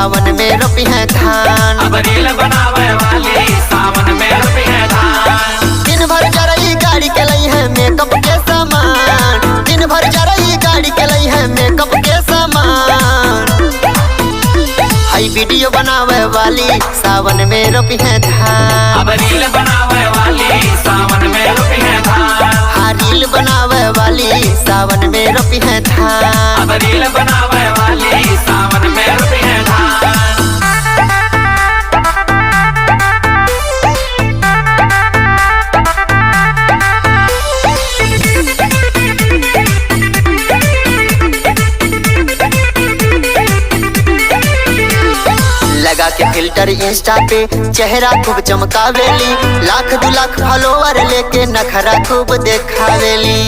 सावन में रोपी है धान। अब रील बनावे वाली सावन में रोपी है धान। दिन भर जरई गाड़ी के लई है मेकअप के सामान। दिन भर जरई गाड़ी के लई है मेकअप के सामान। हाई वीडियो बनावे वाली सावन में रोपी है धान। अब रील बनावे वाली सावन में रोपी है धान। हाँ रील बनावे वाली सावन में रोपी है धान। अब रील बनावे वाली सावन में रोपी है धान। लगा के फिल्टर इंस्टा पे चेहरा खूब चमकावेली। लाख 2 लाख फॉलोवर लेके नखरा खूब देखावेली।